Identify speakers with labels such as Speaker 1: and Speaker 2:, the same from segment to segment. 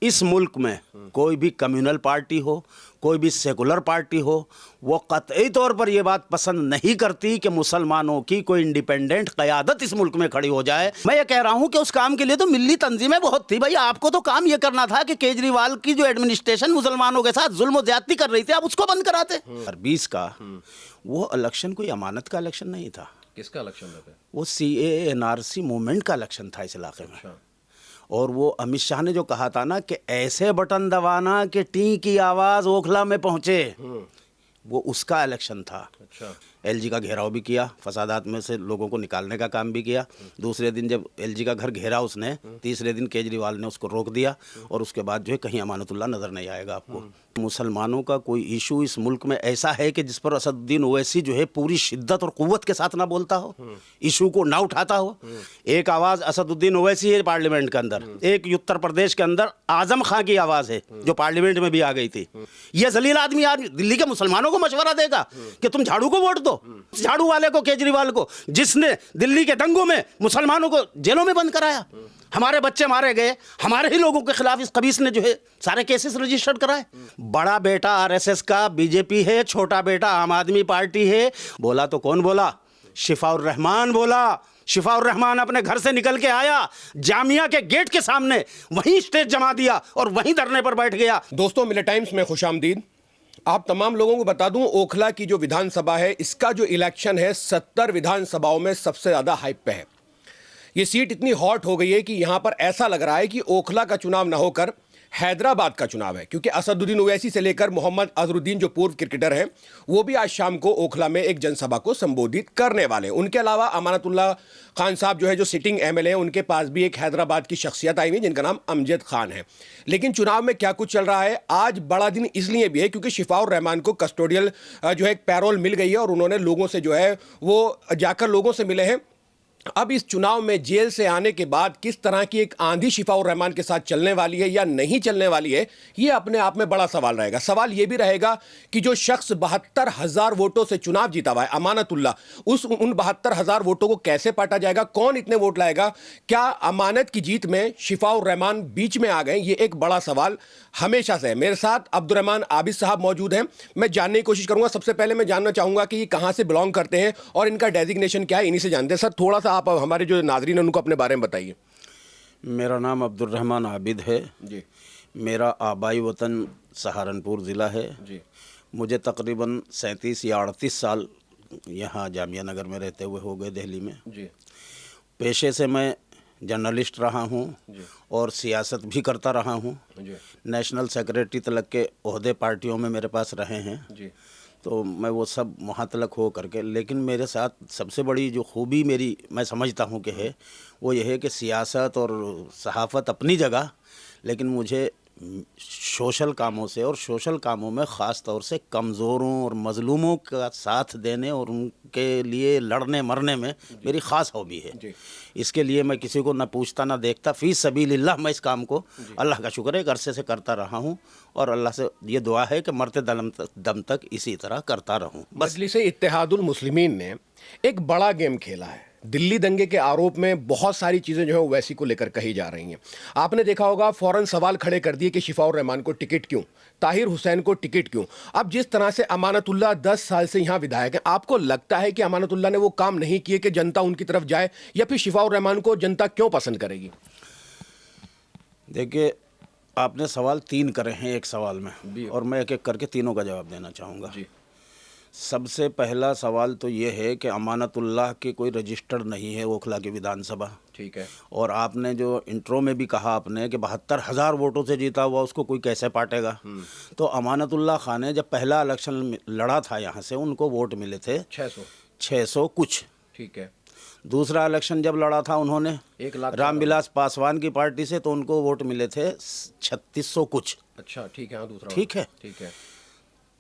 Speaker 1: इस मुल्क में कोई भी कम्युनल पार्टी हो, कोई भी सेकुलर पार्टी हो, वो कतई तौर पर ये बात पसंद नहीं करती कि मुसलमानों की कोई इंडिपेंडेंट क़यादत इस मुल्क में खड़ी हो जाए। मैं ये कह रहा हूँ कि उस काम के लिए तो मिल्ली तंजीमें बहुत थी। भाई आपको तो काम ये करना था कि केजरीवाल की जो एडमिनिस्ट्रेशन मुसलमानों के साथ जुल्म ज्यादती कर रही थी, आप उसको बंद कराते। 20 का वो इलेक्शन कोई अमानत का इलेक्शन नहीं था।
Speaker 2: किसका इलेक्शन था?
Speaker 1: वो CAA NRC मूवमेंट का इलेक्शन था इस इलाके में।
Speaker 2: अच्छा।
Speaker 1: और वो अमित शाह ने जो कहा था ना कि ऐसे बटन दबाना कि टी की आवाज़ ओखला में पहुंचे, वो उसका इलेक्शन था।
Speaker 2: अच्छा।
Speaker 1: LG का घेराव भी किया, फसादात में से लोगों को निकालने का काम भी किया। दूसरे दिन जब LG का घर घेरा उसने, तीसरे दिन केजरीवाल ने उसको रोक दिया। और उसके बाद जो है कहीं अमानतुल्ला नज़र नहीं आएगा आपको। मुसलमानों का कोई इशू इस मुल्क में ऐसा है कि जिस पर असदुद्दीन ओवैसी जो है पूरी शिद्दत और कुव्वत के साथ ना बोलता हो, इशू को ना उठाता हो। एक आवाज़ असदुद्दीन ओवैसी है पार्लियामेंट के अंदर, एक उत्तर प्रदेश के अंदर आजम खां की आवाज़ है जो पार्लियामेंट में भी आ गई थी। ये जलील आदमी आज दिल्ली के मुसलमानों को मशवरा देगा कि तुम झाड़ू को वोट दो, झाड़ू वाले को, केजरीवाल को, जिसने दिल्ली के दंगों में मुसलमानों को जेलों में बंद कराया, हमारे बच्चे मारे गए, हमारे ही लोगों के खिलाफ इस कबीस ने जो है सारे केसेस रजिस्टर्ड कराए। बड़ा बेटा RSS का BJP है, छोटा बेटा आम आदमी पार्टी है। बोला तो कौन बोला? शिफाउर रहमान बोला। शिफाउर रहमान अपने घर से निकल के आया, जामिया के गेट के सामने वहीं स्टेज जमा दिया और वहीं धरने पर बैठ गया।
Speaker 3: दोस्तों, मिले टाइम्स में खुशामदीद। आप तमाम लोगों को बता दूं, ओखला की जो विधानसभा है, इसका जो इलेक्शन है 70 विधानसभाओं में सबसे ज्यादा हाइप पे है। ये सीट इतनी हॉट हो गई है कि यहां पर ऐसा लग रहा है कि ओखला का चुनाव ना होकर हैदराबाद का चुनाव है, क्योंकि असदुद्दीन ओवैसी से लेकर मोहम्मद अजहरुद्दीन जो पूर्व क्रिकेटर हैं, वो भी आज शाम को ओखला में एक जनसभा को संबोधित करने वाले हैं। उनके अलावा अमानतुल्ला खान साहब जो है, जो सिटिंग MLA हैं, उनके पास भी एक हैदराबाद की शख्सियत आई हुई जिनका नाम अमजद खान है। लेकिन चुनाव में क्या कुछ चल रहा है, आज बड़ा दिन इसलिए भी है क्योंकि शिफाउर रहमान को कस्टोडियल जो है एक पैरोल मिल गई है और उन्होंने लोगों से जो है वो जाकर लोगों से मिले हैं। अब इस चुनाव में जेल से आने के बाद किस तरह की एक आंधी शिफाउर रहमान के साथ चलने वाली है या नहीं चलने वाली है, ये अपने आप में बड़ा सवाल रहेगा। सवाल ये भी रहेगा कि जो शख्स 72,000 वोटों से चुनाव जीता हुआ है, अमानतुल्ला, उन 72,000 वोटों को कैसे पाटा जाएगा, कौन इतने वोट लाएगा? क्या अमानत की जीत में शिफाउर रहमान बीच में आ गए? ये एक बड़ा सवाल हमेशा से है। मेरे साथ अब्दुर्रहमान आबिद साहब मौजूद हैं। मैं जानने की कोशिश करूंगा। सबसे पहले मैं जानना चाहूंगा कि ये कहां से बिलोंग करते हैं और इनका डेजिग्नेशन क्या है, इन्हीं से जानते हैं। सर, थोड़ा सा आप हमारे जो नाज़रीन हैं उनको अपने बारे में बताइए।
Speaker 1: मेरा नाम अब्दुर्रहमान आबिद है
Speaker 3: जी।
Speaker 1: मेरा आबाई वतन सहारनपुर ज़िला है
Speaker 3: जी।
Speaker 1: मुझे तकरीबन 37 या 38 साल यहाँ जामिया नगर में रहते हुए हो गए, दिल्ली में।
Speaker 3: जी।
Speaker 1: पेशे से मैं जर्नलिस्ट रहा हूँ और सियासत भी करता रहा हूँ। नेशनल सेक्रेटरी तलक के ओहदे पार्टियों में मेरे पास रहे हैं
Speaker 3: जी।
Speaker 1: तो मैं वो सब वहाँ तलक हो करके, लेकिन मेरे साथ सबसे बड़ी जो खूबी मेरी मैं समझता हूँ कि है वो ये है कि सियासत और सहाफ़त अपनी जगह, लेकिन मुझे सोशल कामों से और सोशल कामों में ख़ास तौर से कमज़ोरों और मज़लूमों का साथ देने और उनके लिए लड़ने मरने में मेरी ख़ास हॉबी है। इसके लिए मैं किसी को ना पूछता ना देखता, फ़ी सबीलिल्लाह मैं इस काम को, अल्लाह का शुक्र है, एक अरसे से करता रहा हूँ और अल्लाह से ये दुआ है कि मरते दम तक इसी तरह करता रहूँ। बस।
Speaker 3: मजलिस इत्तेहादुल मुस्लिमीन ने एक बड़ा गेम खेला है। दिल्ली दंगे के आरोप में बहुत सारी चीज़ें जो है ओवैसी को लेकर कही जा रही हैं। आपने देखा होगा, फ़ौरन सवाल खड़े कर दिए कि शिफाउर रहमान को टिकट क्यों, ताहिर हुसैन को टिकट क्यों। अब जिस तरह से अमानतुल्ला 10 साल से यहाँ विधायक हैं, आपको लगता है कि अमानतुल्ला ने वो काम नहीं किए कि जनता उनकी तरफ जाए, या फिर शिफाउर रहमान को जनता क्यों पसंद करेगी?
Speaker 1: देखिए, आपने सवाल 3 करे हैं एक सवाल में और मैं एक एक करके तीनों का जवाब देना चाहूँगा। सबसे पहला सवाल तो ये है कि अमानतुल्लाह की कोई रजिस्टर्ड नहीं है ओखला की विधानसभा।
Speaker 3: ठीक है।
Speaker 1: और आपने जो इंट्रो में भी कहा आपने कि 72,000 वोटों से जीता हुआ उसको कोई कैसे पाटेगा। तो अमानतुल्लाह खान ने जब पहला इलेक्शन लड़ा था यहाँ से, उनको वोट मिले थे 600 कुछ।
Speaker 3: ठीक है।
Speaker 1: दूसरा इलेक्शन जब लड़ा था उन्होंने
Speaker 3: 1 लाख
Speaker 1: रामविलास पासवान की पार्टी से, तो उनको वोट मिले थे 3600 कुछ।
Speaker 3: अच्छा, ठीक है। दूसरा,
Speaker 1: ठीक है।
Speaker 3: ठीक है।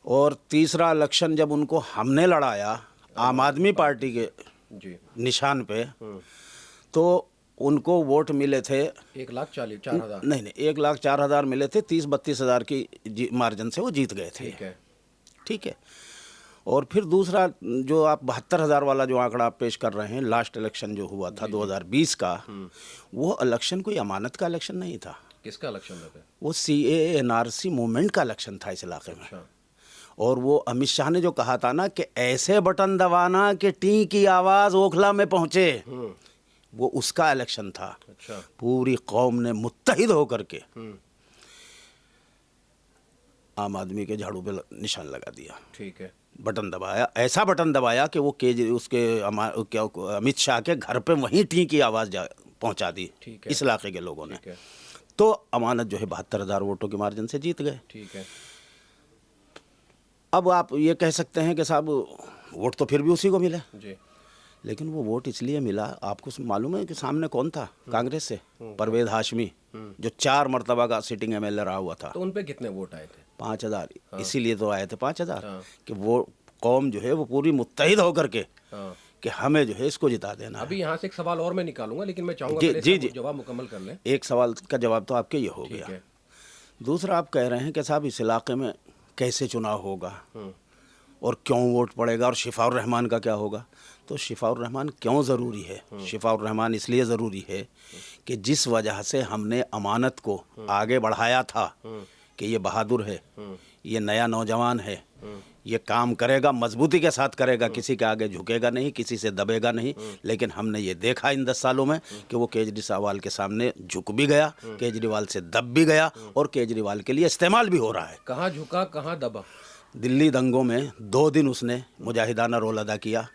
Speaker 1: और तीसरा इलेक्शन जब उनको हमने लड़ाया आम आदमी पार्टी के निशान पे, तो उनको वोट मिले थे
Speaker 3: 1,04,000।
Speaker 1: नहीं, 1,04,000 मिले थे। 30-32 हज़ार की मार्जिन से वो जीत गए थे। ठीक है। और फिर दूसरा जो आप 72,000 वाला जो आंकड़ा आप पेश कर रहे हैं, लास्ट इलेक्शन जो हुआ था 2020 का, वो इलेक्शन कोई अमानत का इलेक्शन नहीं था।
Speaker 3: किसका इलेक्शन था?
Speaker 1: वो CAA NRC मूवमेंट का इलेक्शन था इस इलाके में।
Speaker 3: अच्छा।
Speaker 1: और वो अमित शाह ने जो कहा था ना कि ऐसे बटन दबाना कि टी की आवाज़ ओखला में पहुंचे, वो उसका इलेक्शन था।
Speaker 3: अच्छा।
Speaker 1: पूरी कौम ने मुत्तहिद होकर के आम आदमी के झाड़ू पे निशान लगा दिया।
Speaker 3: ठीक है।
Speaker 1: बटन दबाया, ऐसा बटन दबाया कि वो उसके क्या अमित शाह के घर पे वहीं टी की आवाज़ पहुंचा दी।
Speaker 3: ठीक है।
Speaker 1: इस इलाके के लोगों ने।
Speaker 3: ठीक है।
Speaker 1: तो अमानत जो है 72,000 वोटों के मार्जिन से जीत गए।
Speaker 3: ठीक है।
Speaker 1: अब आप ये कह सकते हैं कि साहब वोट तो फिर भी उसी को मिले,
Speaker 3: जी।
Speaker 1: लेकिन वो वोट इसलिए मिला, आपको मालूम है कि सामने कौन था? कांग्रेस से परवेज हाशमी, जो 4 मरतबा का सिटिंग MLA रहा हुआ था।
Speaker 3: तो उन पे कितने वोट आए थे?
Speaker 1: 5,000। इसीलिए तो आए थे 5,000
Speaker 3: हाँ।
Speaker 1: कि वो कौम जो है वो पूरी मुत्तहिद होकर के
Speaker 3: हाँ।
Speaker 1: कि हमें जो है इसको जिता देना है।
Speaker 3: अभी यहाँ से एक सवाल और मैं निकालूंगा, लेकिन मैं चाहूंगा
Speaker 1: जी,
Speaker 3: पहले
Speaker 1: जी,
Speaker 3: इसका
Speaker 1: जी।
Speaker 3: जवाब मुकम्मल कर लें।
Speaker 1: एक सवाल का जवाब तो आपके ये हो
Speaker 3: ठीक
Speaker 1: गया।
Speaker 3: है।
Speaker 1: दूसरा, आप कह रहे हैं कि साहब इस इलाके में कैसे चुनाव होगा और क्यों वोट पड़ेगा और शिफाउर रहमान का क्या होगा। तो शिफाउर रहमान क्यों ज़रूरी है? शिफाउर रहमान इसलिए ज़रूरी है कि जिस वजह से हमने अमानत को आगे बढ़ाया था कि ये बहादुर है, ये नया नौजवान है, ये काम करेगा, मजबूती के साथ करेगा, किसी के आगे झुकेगा नहीं, किसी से दबेगा नहीं। लेकिन हमने ये देखा इन 10 सालों में कि वो केजरीवाल के सामने झुक भी गया, केजरीवाल से दब भी गया और केजरीवाल के लिए इस्तेमाल भी हो रहा है।
Speaker 3: कहाँ झुका, कहाँ दबा?
Speaker 1: दिल्ली दंगों में 2 दिन उसने मुजाहिदाना रोल अदा किया।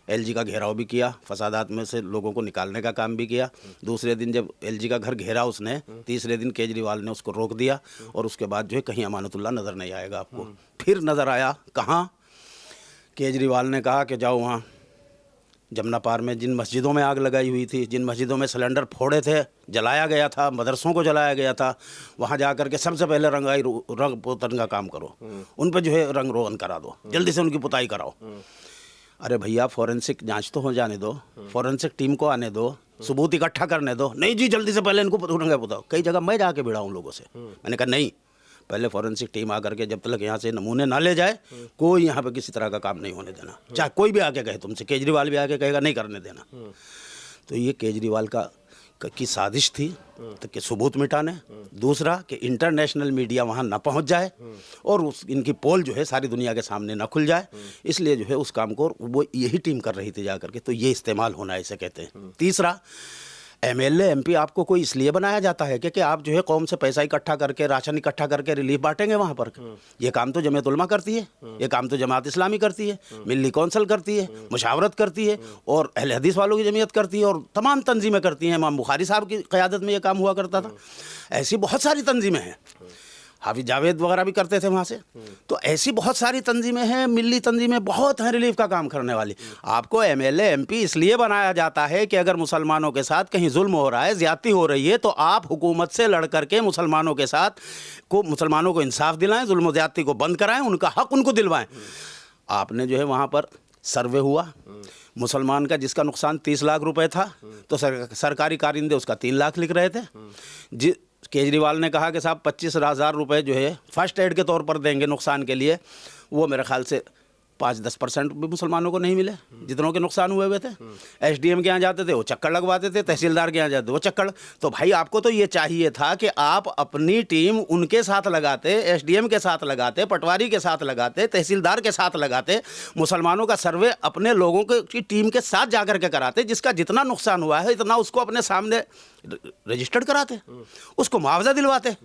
Speaker 1: LG का घेराव भी किया, फसादात में से लोगों को निकालने का काम भी किया। दूसरे दिन जब LG का घर घेरा उसने, तीसरे दिन केजरीवाल ने उसको रोक दिया और उसके बाद जो है कहीं अमानतुल्लाह नज़र नहीं आएगा आपको। फिर नज़र आया कहाँ? केजरीवाल ने कहा कि जाओ वहाँ जमुना पार में जिन मस्जिदों में आग लगाई हुई थी, जिन मस्जिदों में सिलेंडर फोड़े थे, जलाया गया था, मदरसों को जलाया गया था, वहाँ जा कर के सबसे पहले रंग पोतन का काम करो, उन पर जो है रंग रोगन करा दो, जल्दी से उनकी पुताई कराओ। अरे भैया, फॉरेंसिक जांच तो हो जाने दो, फॉरेंसिक टीम को आने दो, सबूत इकट्ठा करने दो। नहीं जी, जल्दी से पहले इनको रंगा पुताओ। कई जगह मैं जाके भिड़ा हूँ लोगों से, मैंने कहा नहीं, पहले फॉरेंसिक टीम आकर के जब तक यहाँ से नमूने ना ले जाए, कोई यहाँ पे किसी तरह का काम नहीं होने देना। चाहे कोई भी आके कहे तुमसे, केजरीवाल भी आके कहेगा नहीं करने देना। तो ये केजरीवाल की साजिश थी तो कि सबूत मिटाने। दूसरा कि इंटरनेशनल मीडिया वहाँ ना पहुँच जाए और इनकी पोल जो है सारी दुनिया के सामने ना खुल जाए, इसलिए जो है उस काम को वो यही टीम कर रही थी जा करके। तो ये इस्तेमाल होना इसे कहते हैं। तीसरा, MLA MP आपको कोई इसलिए बनाया जाता है कि आप जो है कौम से पैसा इकट्ठा करके, राशन इकट्ठा करके रिलीफ बांटेंगे वहाँ पर। ये काम तो जमीयत उलमा करती है, ये काम तो जमात इस्लामी करती है, मिल्ली कौंसल करती है, मुशावरत करती है और अहले हदीस वालों की जमीयत करती है और तमाम तंजीमें करती हैं। इमाम बुखारी साहब की क़यादत में ये काम हुआ करता था। ऐसी बहुत सारी तंजीमें हैं, हाफिज जावेद वगैरह भी करते थे वहाँ से। तो ऐसी बहुत सारी तंजीमें हैं, मिल्ली तंजीमें बहुत हैं रिलीफ का काम करने वाली। आपको MLA MP इसलिए बनाया जाता है कि अगर मुसलमानों के साथ कहीं जुल्म हो रहा है, ज़्यादती हो रही है, तो आप हुकूमत से लड़ करके मुसलमानों के साथ मुसलमानों को इंसाफ दिलाएं, जुल्म व ज़्यादती को बंद कराएं, उनका हक उनको दिलवाएं। आपने जो है वहाँ पर सर्वे हुआ, मुसलमान का जिसका नुकसान 30 लाख रुपए था, तो सरकारी कारिंदे उसका 3 लाख लिख रहे थे। केजरीवाल ने कहा कि साहब 25,000 रुपये जो है फर्स्ट एड के तौर पर देंगे नुकसान के लिए, वो मेरे ख्याल से 5-10% भी मुसलमानों को नहीं मिले जितनों के नुकसान हुए थे। SDM के यहाँ जाते थे वो चक्कर लगवाते थे, तहसीलदार के यहाँ जाते वो चक्कर। तो भाई आपको तो ये चाहिए था कि आप अपनी टीम उनके साथ लगाते, SDM के साथ लगाते, पटवारी के साथ लगाते, तहसीलदार के साथ लगाते, मुसलमानों का सर्वे अपने लोगों की टीम के साथ जाकर के कराते, जिसका जितना नुकसान हुआ है इतना उसको अपने सामने रजिस्टर्ड कराते, उसको मुआवजा दिलवाते।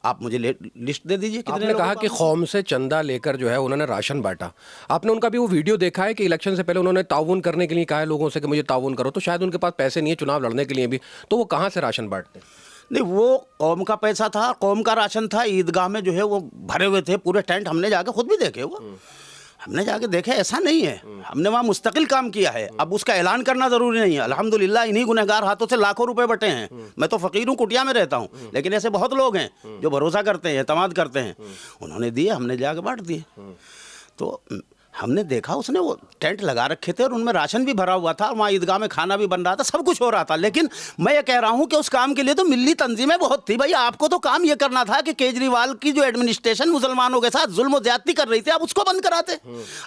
Speaker 1: आप मुझे लिस्ट दे दीजिए।
Speaker 3: आपने कहा कि कौम से चंदा लेकर जो है उन्होंने राशन बांटा। आपने उनका भी वो वीडियो देखा है कि इलेक्शन से पहले उन्होंने ताउन करने के लिए कहा है लोगों से कि मुझे ताउन करो, तो शायद उनके पास पैसे नहीं है चुनाव लड़ने के लिए भी, तो वो कहाँ से राशन बांटते?
Speaker 1: नहीं, वो कौम का पैसा था, कौम का राशन था। ईदगाह में जो है वो भरे हुए थे पूरे टेंट, हमने जाके खुद भी देखे, वो हमने जाके देखे। ऐसा नहीं है, हमने वहाँ मुस्तकिल काम किया है। अब उसका ऐलान करना ज़रूरी नहीं है। अल्हम्दुलिल्लाह इन्हीं गुनहगार हाथों से लाखों रुपए बटे हैं। मैं तो फ़कीर हूँ, कुटिया में रहता हूँ, लेकिन ऐसे बहुत लोग हैं जो भरोसा करते हैं, एतमाद करते हैं। उन्होंने दिए, हमने जाके बांट दिए। तो हमने देखा उसने वो टेंट लगा रखे थे और उनमें राशन भी भरा हुआ था और वहाँ ईदगाह में खाना भी बन रहा था, सब कुछ हो रहा था। लेकिन मैं ये कह रहा हूँ कि उस काम के लिए तो मिली तंजीमें बहुत थी। भाई आपको तो काम ये करना था कि केजरीवाल की जो एडमिनिस्ट्रेशन मुसलमानों के साथ जुल्म ज्यादती कर रही थी, आप उसको बंद कराते,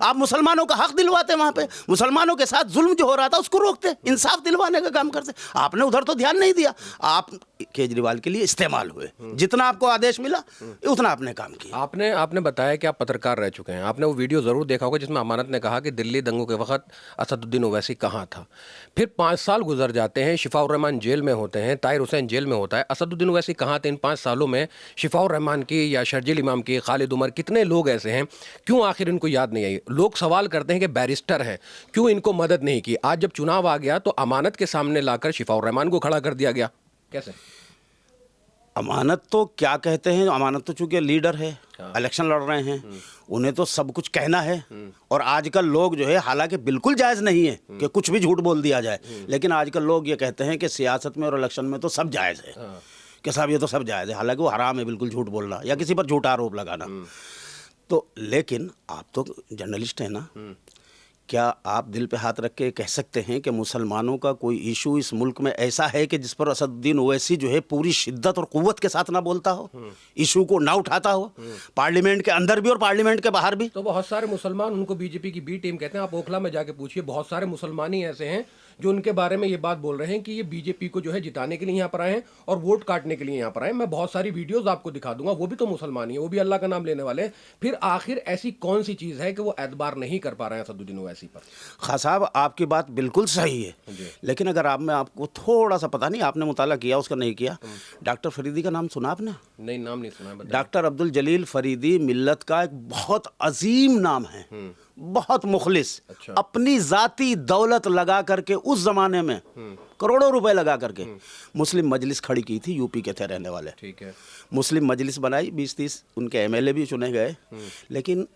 Speaker 1: आप मुसलमानों का हक दिलवाते, वहाँ पे मुसलमानों के साथ जुल्म जो हो रहा था उसको रोकते, इंसाफ दिलवाने का काम करते। आपने उधर तो ध्यान नहीं दिया, आप केजरीवाल के लिए इस्तेमाल हुए, जितना आपको आदेश मिला उतना आपने काम किया।
Speaker 3: आपने बताया कि आप पत्रकार रह चुके हैं, आपने वो वीडियो ज़रूर देखा होगा जिसमें अमानत ने कहा कि दिल्ली दंगों के वक्त असदुद्दीन ओवैसी कहाँ था। फिर 5 साल गुजर जाते हैं, शिफाउर रहमान जेल में होते हैं, ताहिर हुसैन जेल में होता है, असदुद्दीन ओवैसी कहाँ थे इन 5 सालों में? शिफाउर रहमान की या शर्जील इमाम की, खालिद उमर, कितने लोग ऐसे हैं, क्यों आखिर इनको याद नहीं आई? लोग सवाल करते हैं कि बैरिस्टर हैं, क्यों इनको मदद नहीं की? आज जब चुनाव आ गया तो अमानत के सामने लाकर शिफाउर रहमान को खड़ा कर दिया गया, कैसे?
Speaker 1: अमानत तो क्या कहते हैं, अमानत तो चूंकि लीडर है, इलेक्शन लड़ रहे हैं, उन्हें तो सब कुछ कहना है। और आजकल लोग जो है, हालांकि बिल्कुल जायज़ नहीं है कि कुछ भी झूठ बोल दिया जाए, लेकिन आजकल लोग ये कहते हैं कि सियासत में और इलेक्शन में तो सब जायज़ है, कि साहब ये तो सब जायज़ है, हालांकि वो हराम है बिल्कुल झूठ बोलना या किसी पर झूठा आरोप लगाना। तो लेकिन आप तो जर्नलिस्ट हैं ना, क्या आप दिल पे हाथ रख के कह सकते हैं कि मुसलमानों का कोई इशू इस मुल्क में ऐसा है कि जिस पर असदुद्दीन ओवैसी जो है पूरी शिद्दत और कुव्वत के साथ ना बोलता हो, इशू को ना उठाता हो, पार्लियामेंट के अंदर भी और पार्लियामेंट के बाहर भी?
Speaker 3: तो बहुत सारे मुसलमान उनको बीजेपी की बी टीम कहते हैं। आप ओखला में जाके पूछिए, बहुत सारे मुसलमान ही ऐसे हैं जो उनके बारे में ये बात बोल रहे हैं कि ये बीजेपी को जो है जिताने के लिए यहाँ पर आए हैं और वोट काटने के लिए यहाँ पर आए। मैं बहुत सारी वीडियोस आपको दिखा दूंगा, वो भी तो मुसलमान ही है, वो भी अल्लाह का नाम लेने वाले हैं। फिर आखिर ऐसी कौन सी चीज़ है कि वो एतबार नहीं कर पा रहे हैं असदुद्दीन ओवैसी पर?
Speaker 1: खां साहब आपकी बात बिल्कुल सही है, लेकिन अगर मैं आपको थोड़ा सा, पता नहीं आपने मुताला किया उसका नहीं किया, डॉक्टर फरीदी का नाम सुना आपने?
Speaker 3: नहीं, नाम नहीं सुना।
Speaker 1: डॉक्टर अब्दुल जलील फरीदी मिल्लत का एक बहुत अजीम नाम है, बहुत मुखलिस। अच्छा। अपनी जाती दौलत लगा करके उस जमाने में करोड़ों रुपए लगा करके मुस्लिम मजलिस खड़ी की थी, यूपी के थे रहने वाले।
Speaker 3: ठीक है।
Speaker 1: मुस्लिम मजलिस बनाई, 20-30 उनके एमएलए भी चुने गए। लेकिन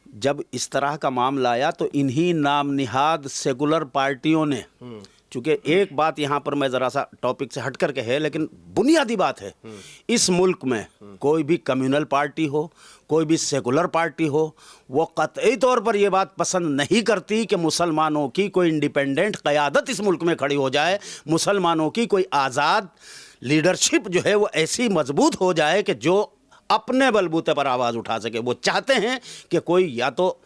Speaker 1: जब इस तरह का मामला आया तो इन्हीं नाम निहाद सेकुलर पार्टियों ने, चूँकि एक बात यहाँ पर मैं ज़रा सा टॉपिक से हट कर के है, लेकिन बुनियादी बात है, इस मुल्क में कोई भी कम्युनल पार्टी हो, कोई भी सेकुलर पार्टी हो, वो कतई तौर पर ये बात पसंद नहीं करती कि मुसलमानों की कोई इंडिपेंडेंट क़यादत इस मुल्क में खड़ी हो जाए, मुसलमानों की कोई आज़ाद लीडरशिप जो है वो ऐसी मजबूत हो जाए कि जो अपने बलबूते पर आवाज़ उठा सके। वो चाहते हैं कि कोई या तो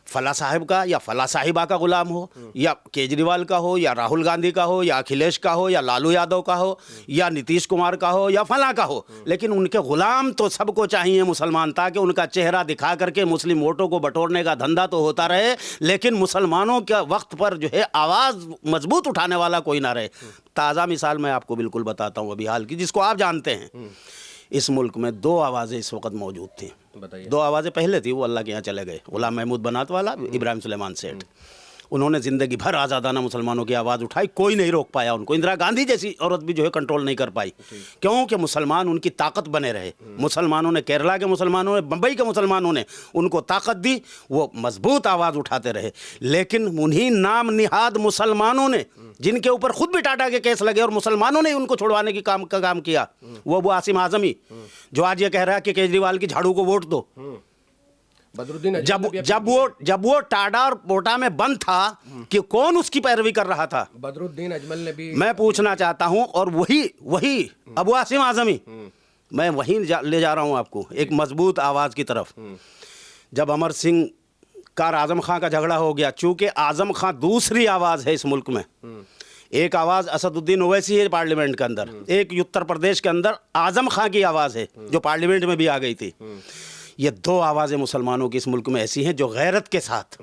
Speaker 1: फला साहिब का या फला साहिबा का गुलाम हो, या केजरीवाल का हो, या राहुल गांधी का हो, या अखिलेश का हो, या लालू यादव का हो, या नीतीश कुमार का हो, या फला का हो, लेकिन उनके गुलाम तो सबको चाहिए मुसलमान, ताकि उनका चेहरा दिखा करके मुस्लिम वोटों को बटोरने का धंधा तो होता रहे, लेकिन मुसलमानों के वक्त पर जो है आवाज़ मजबूत उठाने वाला कोई ना रहे। ताज़ा मिसाल मैं आपको बिल्कुल बताता हूँ, अभी हाल की, जिसको आप जानते हैं। इस मुल्क में 2 आवाज़ें इस वक्त मौजूद थी। 2 आवाज़ें पहले थी, वो अल्लाह के यहाँ चले गए, गुलाम महमूद बनात वाला, इब्राहिम सुलेमान सेठ। उन्होंने ज़िंदगी भर आज़ादाना मुसलमानों की आवाज़ उठाई, कोई नहीं रोक पाया उनको। इंदिरा गांधी जैसी औरत भी जो है कंट्रोल नहीं कर पाई, क्योंकि मुसलमान उनकी ताकत बने रहे। मुसलमानों ने, केरला के मुसलमानों ने, बम्बई के मुसलमानों ने उनको ताकत दी, वो मजबूत आवाज़ उठाते रहे। लेकिन उन्हीं नाम निहाद मुसलमानों ने, जिनके ऊपर खुद भी टाटा के केस लगे और मुसलमानों ने उनको छुड़वाने की काम किया, वो आसिम आज़मी जो आज ये कह रहा है कि केजरीवाल की झाड़ू को वोट दो।
Speaker 3: बदरुद्दीन
Speaker 1: जब वो टाडा और पोटा में बंद था कि कौन उसकी पैरवी कर रहा था?
Speaker 3: बदरुद्दीन अजमल ने भी। मैं
Speaker 1: पूछना चाहता हूं, और वही अबू आसिम आज़मी, मैं वहीं ले जा रहा हूं आपको एक मजबूत आवाज़ की तरफ। जब अमर सिंह का आज़म खां का झगड़ा हो गया, चूंकि आज़म खां दूसरी आवाज़ है इस मुल्क में, एक आवाज़ असदुद्दीन ओवैसी है पार्लियामेंट के अंदर, एक उत्तर प्रदेश के अंदर आज़म खां की आवाज़ है जो पार्लियामेंट में भी आ गई थी। ये 2 आवाज़ें मुसलमानों की इस मुल्क में ऐसी हैं जो गैरत के साथ,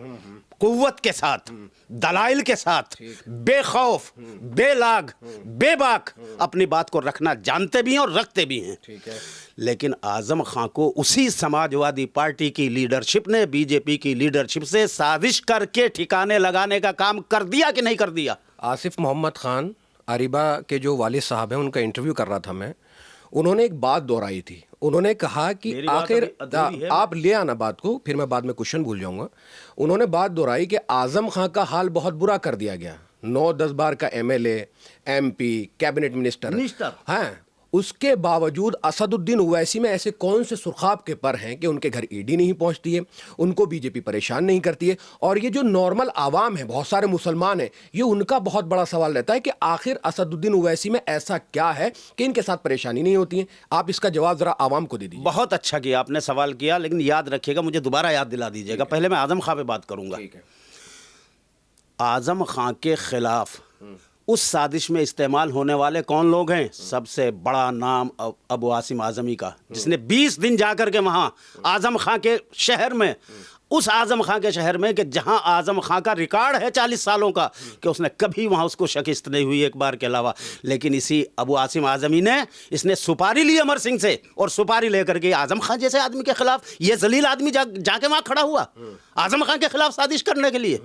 Speaker 1: कुव्वत के साथ, दलाइल के साथ, बेखौफ, बेलाग, बेबाक अपनी बात को रखना जानते भी हैं और रखते भी हैं। लेकिन आज़म खां को उसी समाजवादी पार्टी की लीडरशिप ने बीजेपी की लीडरशिप से साजिश करके ठिकाने लगाने का काम कर दिया कि नहीं कर दिया?
Speaker 3: आसिफ मोहम्मद खान अरीबा के जो वालिद साहब हैं, उनका इंटरव्यू कर रहा था मैं, उन्होंने एक बात दोहराई थी। उन्होंने कहा कि आखिर आप ले आना बात को, फिर मैं बाद में क्वेश्चन भूल जाऊंगा। उन्होंने बात दोहराई कि आज़म खां का हाल बहुत बुरा कर दिया गया, 9-10 बार का एमएलए, एमपी, कैबिनेट मिनिस्टर, हाँ, उसके बावजूद असदुद्दीन ओवैसी में ऐसे कौन से सुरखाब के पर हैं कि उनके घर ईडी नहीं पहुंचती है, उनको बीजेपी परेशान नहीं करती है, और ये जो नॉर्मल आवाम है, बहुत सारे मुसलमान हैं, ये उनका बहुत बड़ा सवाल रहता है कि आखिर असदुद्दीन ओवैसी में ऐसा क्या है कि इनके साथ परेशानी नहीं होती है। आप इसका जवाब जरा आवाम को दे दीजिए।
Speaker 1: बहुत अच्छा किया आपने सवाल किया, लेकिन याद रखिएगा, मुझे दोबारा याद दिला दीजिएगा। पहले मैं आजम खां पे बात करूंगा।
Speaker 3: ठीक है।
Speaker 1: आजम खां के खिलाफ उस साजिश में इस्तेमाल होने वाले कौन लोग हैं? सबसे बड़ा नाम अबू आसिम आजमी का, जिसने 20 दिन जाकर के वहां आजम खां के शहर में, उस आजम खां के शहर में कि जहां आजम खां का रिकॉर्ड है 40 सालों का कि उसने कभी वहां उसको शिकस्त नहीं हुई एक बार के अलावा। लेकिन इसी अबू आसिम आजमी ने, इसने सुपारी ली अमर सिंह से, और सुपारी लेकर के आजम खां जैसे आदमी के खिलाफ, ये जलील आदमी जाके वहां खड़ा हुआ आजम खां के खिलाफ साजिश करने के लिए।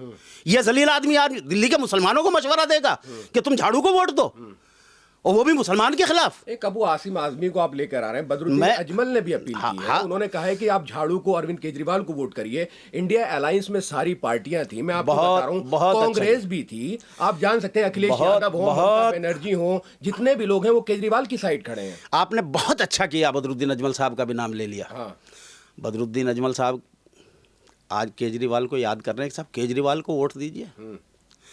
Speaker 1: ये जलील आदमी आज दिल्ली के मुसलमानों को मशवरा देगा कि तुम झाड़ू को वोट दो, और वो भी मुसलमान के खिलाफ।
Speaker 3: एक अबू आसिम आजमी को आप लेकर आ रहे हैं, बदरुद्दीन अजमल ने भी अपील की है। उन्होंने कहा है कि आप झाड़ू को, अरविंद केजरीवाल को वोट करिए। इंडिया अलायंस में सारी पार्टियां थी, मैं आपको बता रहा हूं, कांग्रेस भी थी। आप जान सकते हैं अखिलेश यादव हो, ममता बनर्जी हो, जितने भी लोग हैं वो केजरीवाल की साइड खड़े हैं।
Speaker 1: आपने बहुत अच्छा किया, बदरुद्दीन अजमल साहब का भी नाम ले लिया।
Speaker 3: हाँ।
Speaker 1: बदरुद्दीन अजमल साहब आज केजरीवाल को याद कर रहे हैं कि साहब केजरीवाल को वोट दीजिए,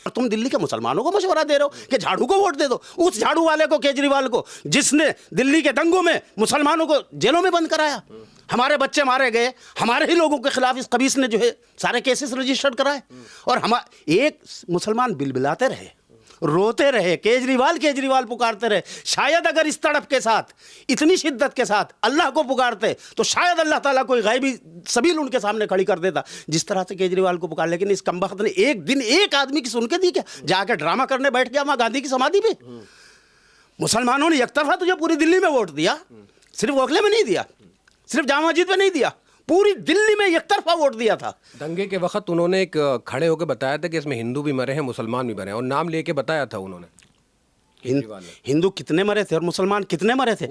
Speaker 1: और तुम दिल्ली के मुसलमानों को मशवरा दे रहे हो कि झाड़ू को वोट दे दो। उस झाड़ू वाले को, केजरीवाल को, जिसने दिल्ली के दंगों में मुसलमानों को जेलों में बंद कराया, हमारे बच्चे मारे गए, हमारे ही लोगों के खिलाफ इस कबीस ने जो है सारे केसेस रजिस्टर्ड कराए, और हम एक मुसलमान बिलबिलाते रहे, रोते रहे, केजरीवाल पुकारते रहे। शायद अगर इस तड़प के साथ, इतनी शिद्दत के साथ अल्लाह को पुकारते तो शायद अल्लाह ताला कोई गैबी सबील उनके सामने खड़ी कर देता, जिस तरह से केजरीवाल को पुकार। लेकिन इस कमबख्त ने एक दिन एक आदमी की सुन के दी क्या? जाकर ड्रामा करने बैठ गया वहां गांधी की समाधि पे। मुसलमानों ने एक तरफा तुझे पूरी दिल्ली में वोट दिया, सिर्फ ओखले में नहीं दिया, सिर्फ जामा मस्जिद में नहीं दिया, पूरी दिल्ली में एक तरफा वोट दिया था।
Speaker 3: दंगे के वक्त उन्होंने एक खड़े होकर बताया था कि इसमें हिंदू भी मरे हैं, मुसलमान भी मरे हैं, और नाम लेके बताया था उन्होंने।
Speaker 1: हिंदू कितने मरे थे और मुसलमान कितने मरे थे?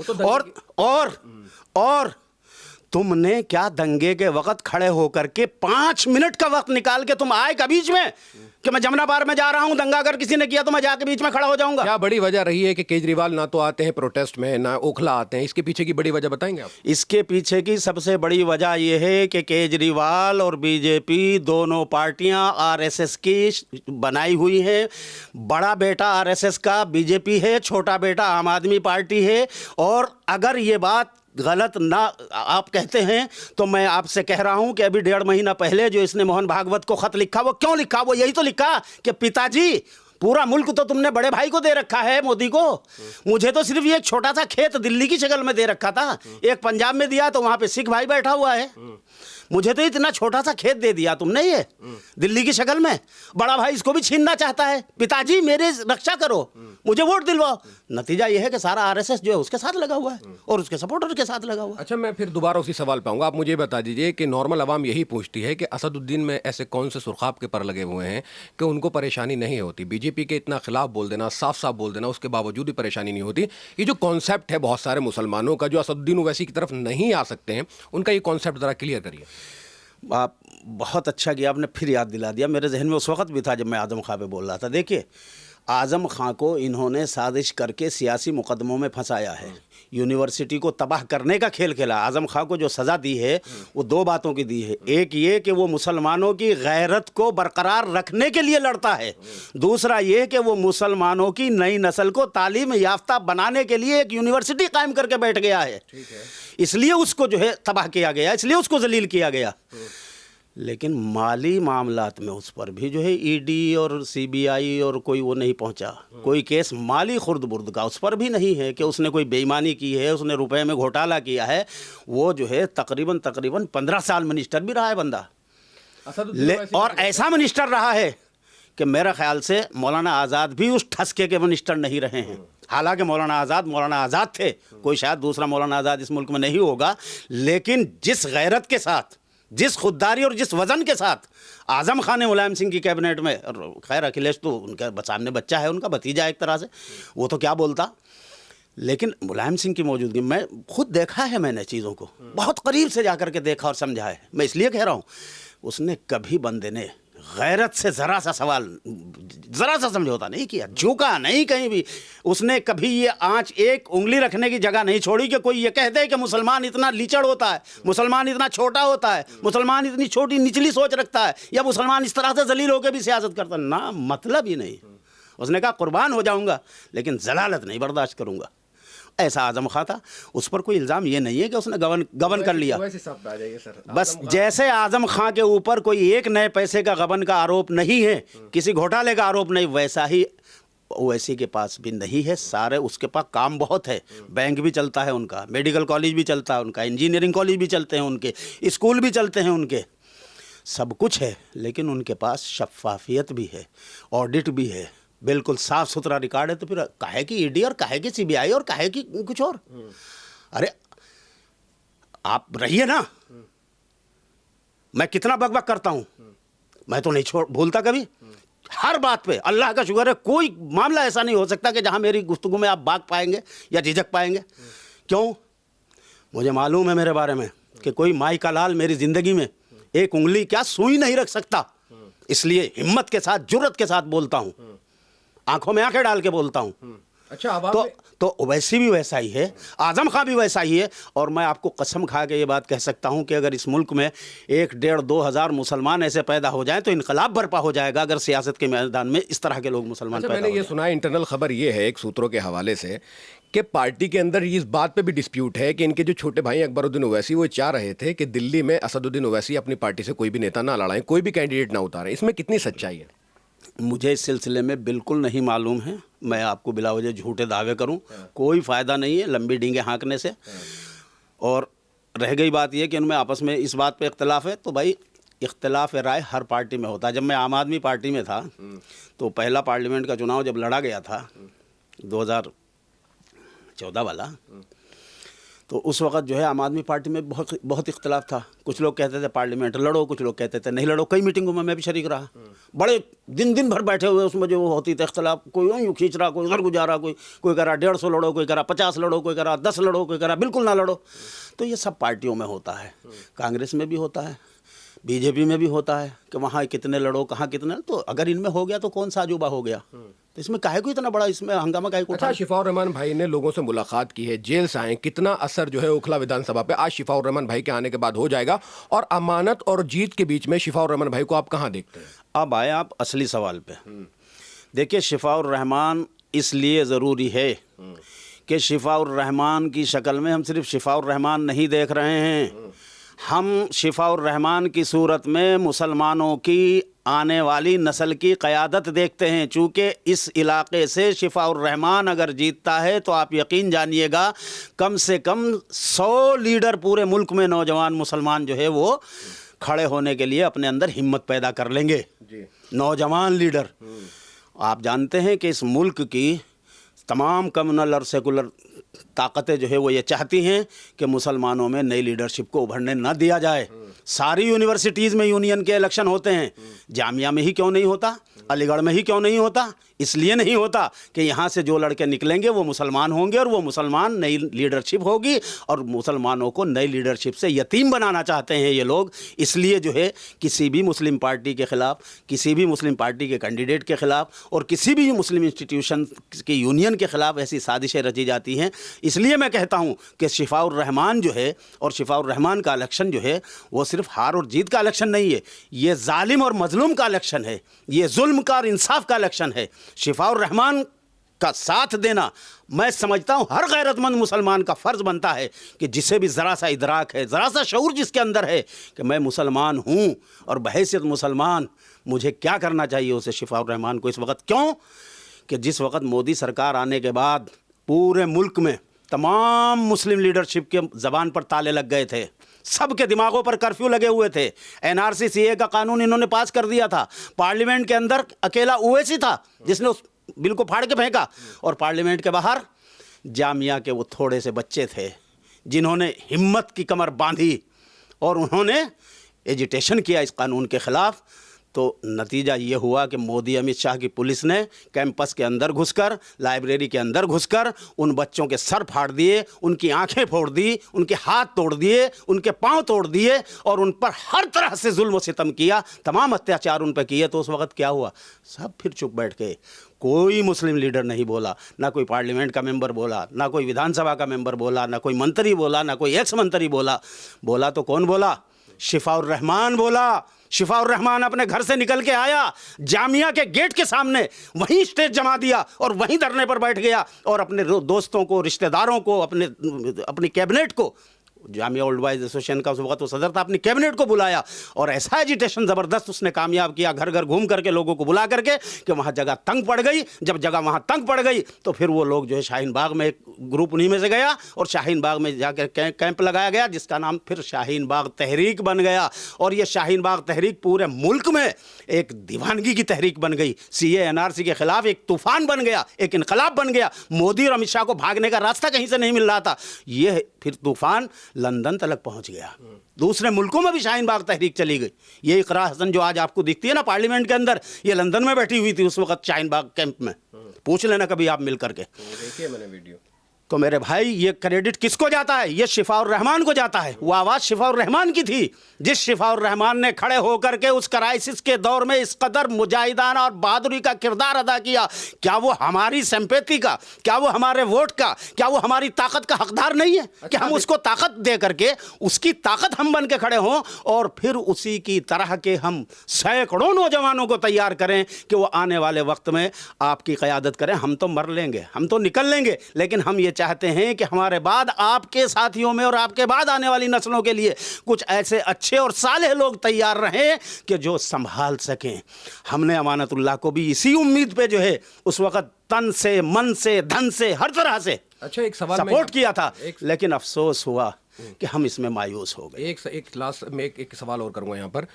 Speaker 1: और तुमने क्या दंगे के वक्त खड़े होकर के 5 मिनट का वक्त निकाल के तुम आए का बीच में कि मैं जमुना पार में जा रहा हूं, दंगा अगर किसी ने किया तो मैं जाके बीच में खड़ा हो जाऊंगा?
Speaker 3: क्या बड़ी वजह रही है कि केजरीवाल ना तो आते हैं प्रोटेस्ट में, ना ओखला आते हैं? इसके पीछे की बड़ी वजह बताएंगे आप?
Speaker 1: इसके पीछे की सबसे बड़ी वजह यह है कि केजरीवाल और बीजेपी दोनों पार्टियां आरएसएस की बनाई हुई हैं। बड़ा बेटा आरएसएस का बीजेपी है, छोटा बेटा आम आदमी पार्टी है। और अगर ये बात गलत ना आप कहते हैं तो मैं आपसे कह रहा हूं कि अभी 1.5 महीना पहले जो इसने मोहन भागवत को खत लिखा, वो क्यों लिखा? वो यही तो लिखा कि पिताजी, पूरा मुल्क तो तुमने बड़े भाई को दे रखा है, मोदी को, मुझे तो सिर्फ ये एक छोटा सा खेत दिल्ली की शक्ल में दे रखा था। एक पंजाब में दिया तो वहां पे सिख भाई बैठा हुआ है, मुझे तो इतना छोटा सा खेत दे दिया तुमने ये दिल्ली की शक्ल में। बड़ा भाई इसको भी छीनना चाहता है। पिताजी मेरे रक्षा करो, मुझे वोट दिलवाओ। नतीजा यह है कि सारा आरएसएस जो है उसके साथ लगा हुआ है और उसके सपोर्टर के साथ लगा हुआ है।
Speaker 3: अच्छा, मैं फिर दोबारा उसी सवाल पे आऊंगा। आप मुझे बता दीजिए कि नॉर्मल आवाम यही पूछती है कि असदुद्दीन में ऐसे कौन से सुरखाब के पर लगे हुए हैं कि उनको परेशानी नहीं होती? बीजेपी के इतना खिलाफ बोल देना, साफ साफ बोल देना, उसके बावजूद भी परेशानी नहीं होती। ये जो कॉन्सेप्ट है बहुत सारे मुसलमानों का जो असदुद्दीन ओवैसी की तरफ नहीं आ सकते हैं, उनका ये कॉन्सेप्ट जरा क्लियर करिए।
Speaker 1: आप बहुत अच्छा किया, आपने फिर याद दिला दिया। मेरे जहन में उस वक्त भी था जब मैं आजम खां पे बोल रहा था। देखिए, आजम खां को इन्होंने साजिश करके सियासी मुकदमों में फंसाया है, यूनिवर्सिटी को तबाह करने का खेल खेला। आजम खां को जो सज़ा दी है वो 2 बातों की दी है। एक ये कि वो मुसलमानों की गैरत को बरकरार रखने के लिए लड़ता है, दूसरा ये कि वो मुसलमानों की नई नस्ल को तालीम याफ्ता बनाने के लिए एक यूनिवर्सिटी कायम करके बैठ गया है। इसलिए उसको जो है तबाह किया गया, इसलिए उसको जलील किया गया। लेकिन माली मामलात में उस पर भी जो है ईडी और सीबीआई और कोई वो नहीं पहुंचा। कोई केस माली खुर्द बुर्द का उस पर भी नहीं है कि उसने कोई बेईमानी की है, उसने रुपए में घोटाला किया है। वो जो है तकरीबन 15 साल मिनिस्टर भी रहा है बंदा, और ऐसा मिनिस्टर रहा है कि मेरा ख्याल से मौलाना आज़ाद भी उस ठसके के मिनिस्टर नहीं रहे हैं। हालांकि मौलाना आज़ाद थे, कोई शायद दूसरा मौलाना आज़ाद इस मुल्क में नहीं होगा, लेकिन जिस गैरत के साथ, जिस खुददारी और जिस वजन के साथ आजम खान ने मुलायम सिंह की कैबिनेट में, खैर अखिलेश तो उनका सामने बच्चा है, उनका भतीजा एक तरह से, वो तो क्या बोलता, लेकिन मुलायम सिंह की मौजूदगी में खुद देखा है मैंने, चीज़ों को बहुत करीब से जाकर के देखा और समझा है। मैं इसलिए कह रहा हूँ, उसने कभी बंदे ने गैरत से ज़रा सा सवाल, ज़रा सा समझौता नहीं किया, झुका नहीं कहीं भी। उसने कभी ये आंच एक उंगली रखने की जगह नहीं छोड़ी कि कोई ये कह दे कि मुसलमान इतना लीचड़ होता है, मुसलमान इतना छोटा होता है, मुसलमान इतनी छोटी निचली सोच रखता है, या मुसलमान इस तरह से जलील होकर भी सियासत करता है। ना, मतलब ही नहीं। उसने कहा कुर्बान हो जाऊंगा लेकिन जलालत नहीं बर्दाश्त करूंगा। ऐसा आजम खां था। उस पर कोई इल्ज़ाम ये नहीं है कि उसने गबन कर लिया। बस जैसे आजम खां के ऊपर कोई एक नए पैसे का गबन का आरोप नहीं है, किसी घोटाले का आरोप नहीं, वैसा ही ओवैसी के पास भी नहीं है। सारे उसके पास काम बहुत है, बैंक भी चलता है उनका, मेडिकल कॉलेज भी चलता है उनका, इंजीनियरिंग कॉलेज भी चलते हैं उनके, स्कूल भी चलते हैं उनके, सब कुछ है। लेकिन उनके पास शफाफियत भी है, ऑडिट भी है, बिल्कुल साफ सुथरा रिकॉर्ड है। तो फिर काहे की ईडी और काहे की सीबीआई और काहे की कुछ और? अरे आप रहिए ना। मैं कितना बकबक करता हूं, मैं तो नहीं भूलता कभी। हर बात पे अल्लाह का शुक्र है, कोई मामला ऐसा नहीं हो सकता कि जहां मेरी गुफ्तगू में आप भाग पाएंगे या झिझक पाएंगे। क्यों? मुझे मालूम है मेरे बारे में कि कोई माई का लाल मेरी जिंदगी में एक उंगली क्या सुई नहीं रख सकता। इसलिए हिम्मत के साथ, जुर्रत के साथ बोलता हूं, आंखों में आंखें डाल के बोलता हूं।
Speaker 3: अच्छा,
Speaker 1: तो ओवैसी भी वैसा ही है, आजम खां भी वैसा ही है। और मैं आपको कसम खा के ये बात कह सकता हूं कि अगर इस मुल्क में 1-1.5-2 हज़ार मुसलमान ऐसे पैदा हो जाएं तो इनकलाब बर्पा हो जाएगा, अगर सियासत के मैदान में इस तरह के लोग मुसलमान पैदा हो जाएं।
Speaker 3: मैंने ये सुना है, इंटरनल खबर ये है एक सूत्रों के हवाले से, कि पार्टी के अंदर इस बात पे भी डिस्प्यूट है कि इनके जो छोटे भाई अकबरुद्दीन ओवैसी वो चाह रहे थे कि दिल्ली में असदुद्दीन ओवैसी अपनी पार्टी से कोई भी नेता ना लड़ाएं, कोई भी कैंडिडेट ना उतारें। इसमें कितनी सच्चाई है?
Speaker 1: मुझे इस सिलसिले में बिल्कुल नहीं मालूम है। मैं आपको बिला वजह झूठे दावे करूं, कोई फ़ायदा नहीं है लंबी डींगे हाँकने से। और रह गई बात यह कि उनमें आपस में इस बात पे इख्तलाफ है, तो भाई इख्तलाफ राय हर पार्टी में होता है। जब मैं आम आदमी पार्टी में था तो पहला पार्लियामेंट का चुनाव जब लड़ा गया था 2014 वाला, तो उस वक्त जो है आम आदमी पार्टी में बहुत इख्तलाफ था। कुछ लोग कहते थे पार्लियामेंट लड़ो, कुछ लोग कहते थे नहीं लड़ो। कई मीटिंगों में मैं भी शरीक रहा, बड़े दिन भर बैठे हुए उसमें जो होती थी इख्तलाफ, कोई यूँ खींच रहा, कोई उधर गुजारा, कोई कह रहा 150 लड़ो, कोई कह रहा 50 लड़ो, कोई कह रहा 10 लड़ो, कोई कह रहा बिल्कुल ना लड़ो। तो ये सब पार्टियों में होता है, कांग्रेस में भी होता है, बीजेपी में भी होता है कि वहाँ कितने लड़ो, कहाँ कितने। तो अगर इनमें हो गया तो कौन सा अजूबा हो गया? तो इसमें काहे को इतना बड़ा इसमें हंगामा काहे को?
Speaker 3: अच्छा, शिफाउर रहमान भाई ने लोगों से मुलाकात की है, जेल से आए, कितना असर जो है ओखला विधानसभा पे आज शिफाउर रहमान भाई के आने के बाद हो जाएगा? और अमानत और जीत के बीच में शिफाउर रहमान भाई को आप कहाँ देखते हैं?
Speaker 1: अब आए आप असली सवाल पे। देखिए, शिफाउर रहमान इसलिए ज़रूरी है कि शिफाउर रहमान की शक्ल में हम सिर्फ शिफाउर रहमान नहीं देख रहे हैं, हम शिफाउर रहमान की सूरत में मुसलमानों की आने वाली नस्ल की क़यादत देखते हैं। चूँकि इस इलाके से शिफाउर रहमान अगर जीतता है तो आप यकीन जानिएगा कम से कम 100 लीडर पूरे मुल्क में नौजवान मुसलमान जो है वो खड़े होने के लिए अपने अंदर हिम्मत पैदा कर लेंगे जी। नौजवान लीडर। आप जानते हैं कि इस मुल्क की तमाम कम्युनल और सेकुलर ताकतें जो है वो ये चाहती हैं कि मुसलमानों में नई लीडरशिप को उभरने न दिया जाए। सारी यूनिवर्सिटीज़ में यूनियन के इलेक्शन होते हैं, जामिया में ही क्यों नहीं होता, अलीगढ़ में ही क्यों नहीं होता? इसलिए नहीं होता कि यहाँ से जो लड़के निकलेंगे वो मुसलमान होंगे और वो मुसलमान नई लीडरशिप होगी, और मुसलमानों को नई लीडरशिप से यतीम बनाना चाहते हैं ये लोग। इसलिए जो है किसी भी मुस्लिम पार्टी के ख़िलाफ़, किसी भी मुस्लिम पार्टी के कैंडिडेट के ख़िलाफ़ और किसी भी मुस्लिम इंस्टीट्यूशन की यूनियन के ख़िलाफ़ ऐसी साजिशें रची जाती हैं। इसलिए मैं कहता हूँ कि शिफाउर रहमान जो है और शिफाउर रहमान का इलेक्शन जो है वो सिर्फ हार और जीत का इलेक्शन नहीं है, ये जालिम और मजलूम का इलेक्शन है, ये जुल्म का और इंसाफ का इलेक्शन है। शिफाउर रहमान का साथ देना मैं समझता हूँ हर गैरतमंद मुसलमान का फ़र्ज़ बनता है कि जिसे भी ज़रा सा इदराक है, ज़रा सा शऊर जिसके अंदर है कि मैं मुसलमान हूँ और बहैसियत मुसलमान मुझे क्या करना चाहिए, उसे शिफाउर रहमान को इस वक्त। क्यों कि जिस वक्त मोदी सरकार आने के बाद पूरे मुल्क में तमाम मुस्लिम लीडरशिप के ज़बान पर ताले लग गए थे, सबके दिमागों पर कर्फ्यू लगे हुए थे। एनआरसी सीए का कानून इन्होंने पास कर दिया था, पार्लियामेंट के अंदर अकेला ओवैसी था जिसने उस बिल को फाड़ के फेंका, और पार्लियामेंट के बाहर जामिया के वो थोड़े से बच्चे थे जिन्होंने हिम्मत की कमर बांधी और उन्होंने एजिटेशन किया इस कानून के ख़िलाफ़। तो नतीजा ये हुआ कि मोदी अमित शाह की पुलिस ने कैंपस के अंदर घुसकर, लाइब्रेरी के अंदर घुसकर उन बच्चों के सर फाड़ दिए, उनकी आंखें फोड़ दी, उनके हाथ तोड़ दिए, उनके पांव तोड़ दिए और उन पर हर तरह से जुल्म और सितम किया, तमाम अत्याचार उन पर किए। तो उस वक्त क्या हुआ? सब फिर चुप बैठ गए। कोई मुस्लिम लीडर नहीं बोला, ना कोई पार्लियामेंट का मेंबर बोला, ना कोई विधानसभा का मेंबर बोला, ना कोई मंत्री बोला, ना कोई एक्स मंत्री बोला। बोला तो कौन बोला? शिफाउर रहमान बोला। शिफाउर रहमान अपने घर से निकल के आया, जामिया के गेट के सामने वहीं स्टेज जमा दिया और वहीं धरने पर बैठ गया और अपने दोस्तों को, रिश्तेदारों को, अपनी कैबिनेट को, जामिया ओल्ड बॉयज एसोसिएशन का उस वक्त तो सदर था, अपनी कैबिनेट को बुलाया और ऐसा एजिटेशन ज़बरदस्त उसने कामयाब किया, घर घर घूम करके लोगों को बुला करके, कि वहाँ जगह तंग पड़ गई। जब जगह वहाँ तंग पड़ गई तो फिर वो लोग जो है शाहीन बाग में, एक ग्रुप उन्हीं में से गया और शाहीन बाग में जाकर कैंप लगाया गया, जिसका नाम फिर शाहीन बाग तहरीक बन गया। और ये शाहीन बाग तहरीक पूरे मुल्क में एक दीवानगी की तहरीक बन गई। CA NRC के खिलाफ एक तूफान बन गया, एक इनकलाब बन गया। मोदी और अमित शाह को भागने का रास्ता कहीं से नहीं मिल रहा था। ये फिर तूफान लंदन तक पहुंच गया, दूसरे मुल्कों में भी शाहीन बाग तहरीक चली गई। ये इकरा हसन जो आज आपको दिखती है ना पार्लियामेंट के अंदर, ये लंदन में बैठी हुई थी उस वक्त शाहीन बाग कैंप में। पूछ लेना कभी आप मिल करके,
Speaker 3: देखिए मैंने वीडियो।
Speaker 1: तो मेरे भाई ये क्रेडिट किसको जाता है? ये शिफाउर रहमान को जाता है। वो आवाज़ शिफाउर रहमान की थी, जिस शिफाउर रहमान ने खड़े होकर के उस क्राइसिस के दौर में इस कदर मुजाहिदाना और बहादुरी का किरदार अदा किया। क्या वो हमारी सिंपैथी का, क्या वो हमारे वोट का, क्या वो हमारी ताकत का हकदार नहीं है? कि हम उसको ताकत दे करके, उसकी ताकत हम बन के खड़े हों और फिर उसी की तरह के हम सैकड़ों नौजवानों को तैयार करें कि वो आने वाले वक्त में आपकी क़यादत करें। हम तो मर लेंगे, हम तो निकल लेंगे, लेकिन हम ये चाहते हैं कि हमारे बाद आपके साथियों में और आपके बाद आने वाली नस्लों के लिए कुछ ऐसे अच्छे और सालेह लोग तैयार रहें कि जो संभाल सकें। हमने अमानतुल्लाह को भी इसी उम्मीद पे जो है उस वक्त तन से, मन से, धन से, हर तरह से
Speaker 3: अच्छा एक सवाल
Speaker 1: सपोर्ट किया था, लेकिन अफसोस हुआ कि हम इसमें मायूस हो गए।
Speaker 3: एक लास्ट में एक सवाल और करूंगा यहाँ पर।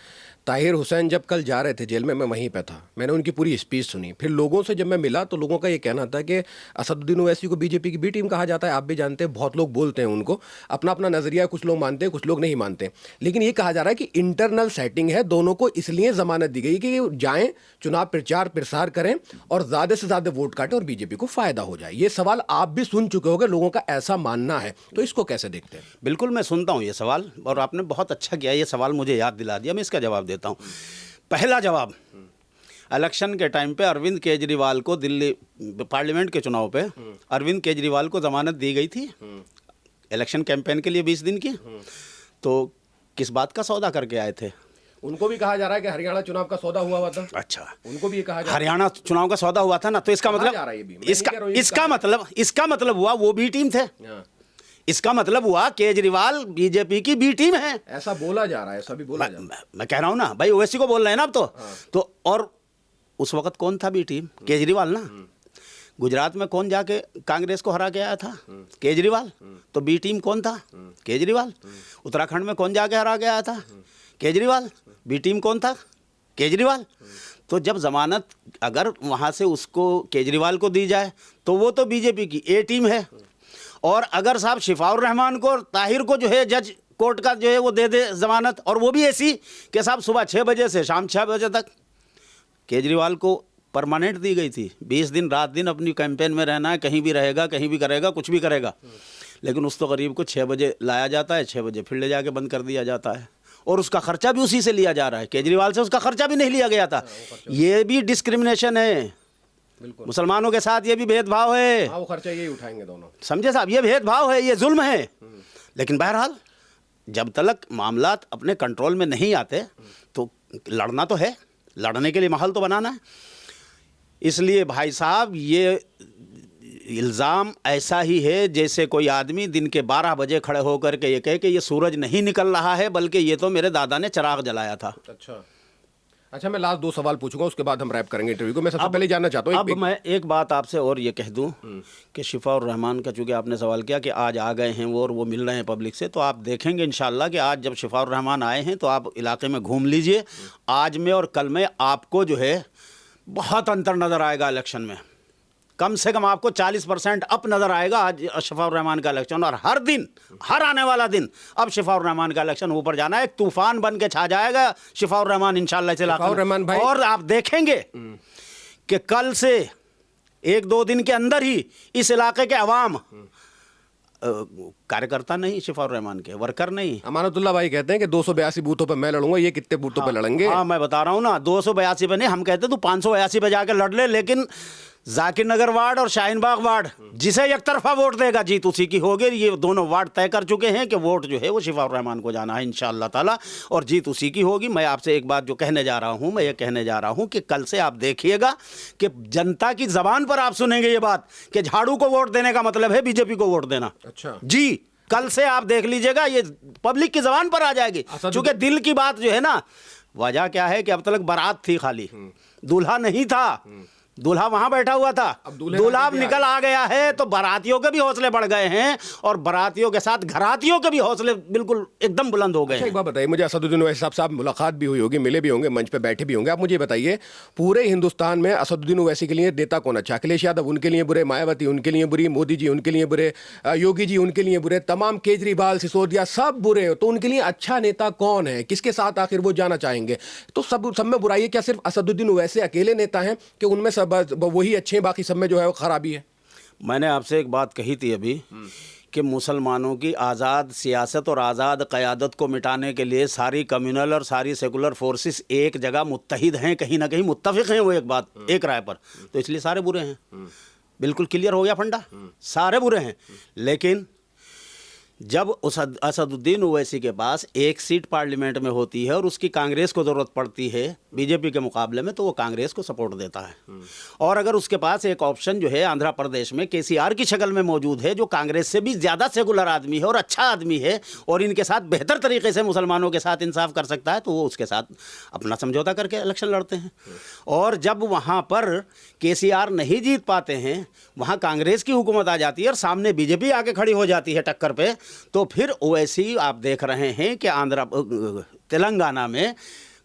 Speaker 3: ताहिर हुसैन जब कल जा रहे थे जेल में, मैं वहीं पे था, मैंने उनकी पूरी स्पीच सुनी। फिर लोगों से जब मैं मिला तो लोगों का ये कहना था कि असदुद्दीन ओवैसी को बीजेपी की बी टीम कहा जाता है, आप भी जानते हैं, बहुत लोग बोलते हैं उनको, अपना अपना नजरिया, कुछ लोग मानते हैं, कुछ लोग नहीं मानते। लेकिन ये कहा जा रहा है कि इंटरनल सेटिंग है, दोनों को इसलिए जमानत दी गई कि जाएं, चुनाव प्रचार प्रसार करें और ज्यादा से ज्यादा वोट काटें और बीजेपी को फायदा हो जाए। ये सवाल आप भी सुन चुके होंगे, लोगों का ऐसा मानना है, तो इसको कैसे देखते हैं?
Speaker 1: बिल्कुल, मैं सुनता हूँ ये सवाल और आपने बहुत अच्छा किया, ये सवाल मुझे याद दिला दिया, मैं इसका जवाब देता हूँ। पहला जवाब, इलेक्शन के टाइम पे अरविंद केजरीवाल को दिल्ली पार्लियामेंट के चुनाव पे अरविंद केजरीवाल को जमानत दी गई थी इलेक्शन कैंपेन के लिए 20 दिन की। तो किस बात का सौदा करके आए थे?
Speaker 3: उनको भी कहा जा रहा है कि हरियाणा चुनाव का सौदा हुआ था।
Speaker 1: अच्छा,
Speaker 3: उनको भी ये कहा जा रहा है
Speaker 1: हरियाणा चुनाव का सौदा हुआ था ना, तो इसका मतलब इसका मतलब हुआ वो बी टीम थे। इसका मतलब हुआ केजरीवाल बीजेपी की बी टीम है,
Speaker 3: ऐसा बोला जा रहा है, ऐसा भी बोला जा रहा है।
Speaker 1: मैं कह रहा हूं ना भाई, ओवैसी को बोल रहे हैं ना अब तो। तो और उस वक्त कौन था बी टीम? केजरीवाल ना। गुजरात में कौन जाके कांग्रेस को हरा के आया था? केजरीवाल। तो बी टीम कौन था? केजरीवाल। उत्तराखंड में कौन जाके हरा के आया था? केजरीवाल। बी टीम कौन था? केजरीवाल। तो जब जमानत अगर वहां से उसको केजरीवाल को दी जाए तो वो तो बीजेपी की ए टीम है, और अगर साहब शिफाउर रहमान को और ताहिर को जो है जज कोर्ट का जो है वो दे दे जमानत, और वो भी ऐसी कि साहब सुबह 6 बजे से शाम 6 बजे तक, केजरीवाल को परमानेंट दी गई थी, 20 दिन रात दिन अपनी कैंपेन में रहना है, कहीं भी रहेगा, कहीं भी करेगा, कुछ भी करेगा। लेकिन उस तो गरीब को 6 बजे लाया जाता है, 6 बजे फिर ले जाके बंद कर दिया जाता है, और उसका खर्चा भी उसी से लिया जा रहा है। केजरीवाल से उसका खर्चा भी नहीं लिया गया था। ये भी डिस्क्रिमिनेशन है, मुसलमानों के साथ ये भी भेदभाव है।
Speaker 3: वो खर्चा यही उठाएंगे दोनों, समझे
Speaker 1: साहब, ये भेदभाव है, ये जुल्म है। लेकिन बहरहाल जब तक मामलात अपने कंट्रोल में नहीं आते तो लड़ना तो है, लड़ने के लिए माहौल तो बनाना है। इसलिए भाई साहब ये इल्ज़ाम ऐसा ही है जैसे कोई आदमी दिन के 12 बजे खड़े होकर के ये कहे कि ये सूरज नहीं निकल रहा है, बल्कि ये तो मेरे दादा ने चिराग जलाया था।
Speaker 3: अच्छा, मैं लास्ट 2 सवाल पूछूंगा, उसके बाद हम रैप करेंगे इंटरव्यू को। मैं सबसे पहले जानना चाहता हूँ,
Speaker 1: अब मैं एक बात आपसे और ये कह दूं कि शिफाउर रहमान का, चूँकि आपने सवाल किया कि आज आ गए हैं वो और वो मिल रहे हैं पब्लिक से, तो आप देखेंगे इंशाल्लाह कि आज जब शिफाउर रहमान आए हैं तो आप इलाके में घूम लीजिए। आज में और कल में आपको जो है बहुत अंतर नज़र आएगा इलेक्शन में। कम से कम आपको 40% अप नज़र आएगा आज शफाउर रहमान का इलेक्शन। और हर दिन, हर आने वाला दिन अब शफाउर रहमान का इलेक्शन ऊपर जाना है, एक तूफान बन के छा जाएगा शफाउर रहमान इंशाल्लाह से।
Speaker 3: शफाउर रहमान भाई,
Speaker 1: और आप देखेंगे कि कल से 1-2 दिन के अंदर ही इस इलाके के अवाम, कार्यकर्ता नहीं शफाउर रहमान के, वर्कर नहीं।
Speaker 3: अमानतुल्लाह भाई कहते हैं कि 282 बूथों पे मैं लड़ूंगा, ये कितने बूथों पे लड़ेंगे?
Speaker 1: हाँ, मैं बता रहा हूँ ना, 282 पे नहीं, हम कहते तू 582 पे जाकर लड़ ले, लेकिन जाकिर नगर वार्ड और शाहीन बाग वार्ड जिसे एक तरफा वोट देगा जीत उसी की होगी। ये दोनों वार्ड तय कर चुके हैं कि वोट जो है वो शफाउर रहमान को जाना है इंशाअल्लाह ताला, और जीत उसी की होगी। मैं आपसे एक बात जो कहने जा रहा हूँ, मैं ये कहने जा रहा हूँ कि कल से आप देखिएगा कि जनता की जबान पर आप सुनेंगे ये बात कि झाड़ू को वोट देने का मतलब है बीजेपी को वोट देना।
Speaker 3: अच्छा
Speaker 1: जी, कल से आप देख लीजिएगा, ये पब्लिक की जबान पर आ जाएगी। क्योंकि दिल की बात जो है ना, वजह क्या है कि अब तक बारात थी खाली, दूल्हा नहीं था, दूल्हा वहां बैठा हुआ था, अब दूल्हा अब निकल आ गया है, तो बारातियों के भी हौसले बढ़ गए हैं और बारातियों के साथ घरातियों के भी हौसले बिल्कुल एकदम बुलंद हो गए हैं।
Speaker 3: एक बात बताइए मुझे, असदुद्दीन ओवैसी साहब से आप मुलाकात भी हुई होगी, मिले भी होंगे, मंच पे बैठे भी होंगे, आप मुझे बताइए पूरे हिंदुस्तान में असदुद्दीन ओवैसी के लिए नेता कौन अच्छा? अखिलेश यादव उनके लिए बुरे, मायावती उनके लिए बुरी, मोदी जी उनके लिए बुरे, योगी जी उनके लिए बुरे, तमाम केजरीवाल, सिसोदिया सब बुरे, तो उनके लिए अच्छा नेता कौन है? किसके साथ आखिर वो जाना चाहेंगे? तो सब में बुराई है क्या सिर्फ असदुद्दीन ओवैसी अकेले नेता हैं कि उनमें सब वही अच्छे, बाकी सब में जो है वो खराबी है?
Speaker 1: मैंने आपसे एक बात कही थी अभी कि मुसलमानों की आज़ाद सियासत और आज़ाद क़यादत को मिटाने के लिए सारी कम्युनल और सारी सेकुलर फोर्सेस एक जगह मुत्तहिद हैं, कहीं ना कहीं मुत्तफिक हैं वो एक बात, एक राय पर, तो इसलिए सारे बुरे हैं। बिल्कुल क्लियर हो गया फंडा, सारे बुरे हैं। लेकिन जब असदुद्दीन ओवैसी के पास एक सीट पार्लियामेंट में होती है और उसकी कांग्रेस को ज़रूरत पड़ती है बीजेपी के मुकाबले में, तो वो कांग्रेस को सपोर्ट देता है। और अगर उसके पास एक ऑप्शन जो है आंध्र प्रदेश में केसीआर की शक्ल में मौजूद है, जो कांग्रेस से भी ज़्यादा सेकुलर आदमी है और अच्छा आदमी है और इनके साथ बेहतर तरीके से मुसलमानों के साथ इंसाफ कर सकता है, तो वो उसके साथ अपना समझौता करके इलेक्शन लड़ते हैं। और जब वहाँ पर केसीआर नहीं जीत पाते हैं, वहाँ कांग्रेस की हुकूमत आ जाती है और सामने बीजेपी आके खड़ी हो जाती है टक्कर पे, तो फिर ओवैसी आप देख रहे हैं कि तेलंगाना में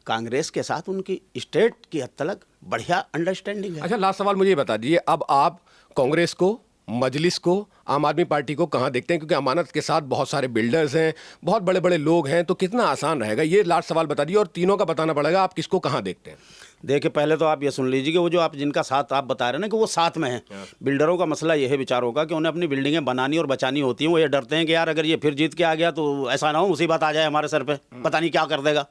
Speaker 1: कांग्रेस के साथ उनकी स्टेट की हद तक बढ़िया अंडरस्टैंडिंग है।
Speaker 3: अच्छा, लास्ट सवाल मुझे ये बता दीजिए, अब आप कांग्रेस को, मजलिस को, आम आदमी पार्टी को कहाँ देखते हैं? क्योंकि अमानत के साथ बहुत सारे बिल्डर्स हैं, बहुत बड़े बड़े लोग हैं, तो कितना आसान रहेगा ये लास्ट सवाल बता दीजिए, और तीनों का बताना पड़ेगा, आप किसको कहाँ देखते हैं?
Speaker 1: देखिए, पहले तो आप ये सुन लीजिए कि वो जो आप जिनका साथ आप बता रहे हैं ना कि वो साथ में हैं, बिल्डरों का मसला ये है बेचारों का कि उन्हें अपनी बिल्डिंगें बनानी और बचानी होती हैं। वो ये डरते हैं कि यार अगर ये फिर जीत के आ गया तो ऐसा ना हो मुसीबत आ जाए हमारे सर पे, पता नहीं क्या कर देगा,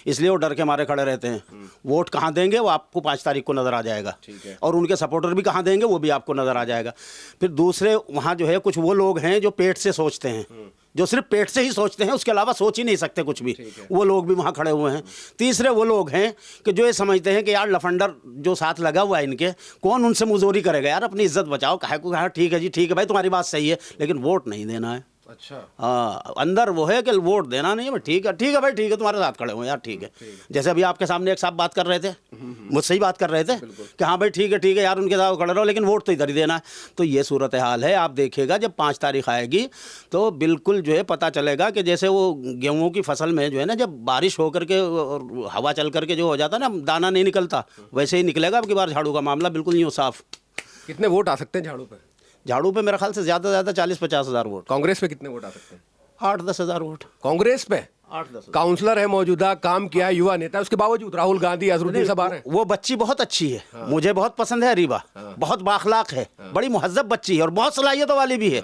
Speaker 1: इसलिए वो डर के मारे खड़े रहते हैं। वोट कहाँ देंगे वो आपको 5 तारीख को नज़र आ जाएगा, और उनके सपोर्टर भी कहाँ देंगे वो भी आपको नज़र आ जाएगा। फिर दूसरे वहाँ जो है कुछ वो लोग हैं जो पेट से सोचते हैं, जो सिर्फ पेट से ही सोचते हैं, उसके अलावा सोच ही नहीं सकते कुछ भी, वो लोग भी वहाँ खड़े हुए हैं। तीसरे वो लोग हैं कि जो ये समझते हैं कि यार लफंडर जो साथ लगा हुआ है इनके, कौन उनसे मुजोरी करेगा, यार अपनी इज्जत बचाओ, काहे को कहा ठीक है जी, ठीक है भाई तुम्हारी बात सही है, लेकिन वोट नहीं देना है।
Speaker 3: अच्छा,
Speaker 1: हाँ, अंदर वो है कि वोट देना नहीं है, ठीक है भाई, ठीक है तुम्हारे साथ खड़े हो यार, ठीक है। जैसे अभी आपके सामने एक साहब बात कर रहे थे, मुझसे ही बात कर रहे थे कि हाँ भाई ठीक है यार उनके साथ खड़े रहो, लेकिन वोट तो इधर ही देना है। तो ये सूरत हाल है। आप देखिएगा जब 5 तारीख आएगी तो बिल्कुल जो है पता चलेगा कि जैसे वो गेहूँ की फसल में जो है ना, जब बारिश होकर के और हवा चल करके जो हो जाता है ना, दाना नहीं निकलता, वैसे ही निकलेगा अब की बार झाड़ू का मामला, बिल्कुल नहीं हो साफ।
Speaker 3: कितने वोट आ सकते हैं झाड़ू पे?
Speaker 1: झाड़ू पे मेरे ख्याल से ज़्यादा 40-50 हज़ार वोट।
Speaker 3: कांग्रेस पे कितने वोट आ सकते हैं?
Speaker 1: 8-10 हज़ार वोट
Speaker 3: कांग्रेस पे।
Speaker 1: 8-10
Speaker 3: काउंसलर है मौजूदा, काम किया, युवा नेता, उसके बावजूद राहुल गांधी, अजहरुद्दीन सब आ रहे हैं।
Speaker 1: वो बच्ची बहुत अच्छी है, मुझे बहुत पसंद है रीबा, बहुत बाखलाक है, बड़ी मुहज्जब बच्ची है और बहुत सलाहियतों वाली भी है,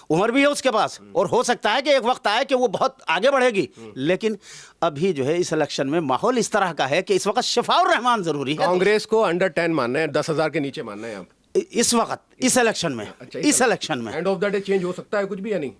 Speaker 1: उम्र भी है उसके पास, और हो सकता है कि एक वक्त आए कि वो बहुत आगे बढ़ेगी। लेकिन अभी जो है इस इलेक्शन में माहौल इस तरह का है कि इस वक्त शफाउर रहमान जरूरी है।
Speaker 3: कांग्रेस को अंडर 10 मानना है, 10,000 के नीचे मानना है आप
Speaker 1: इस वक्त, इस इलेक्शन में?
Speaker 3: अच्छा,
Speaker 1: इस इलेक्शन में
Speaker 3: end of the day change हो सकता है कुछ भी या नहीं?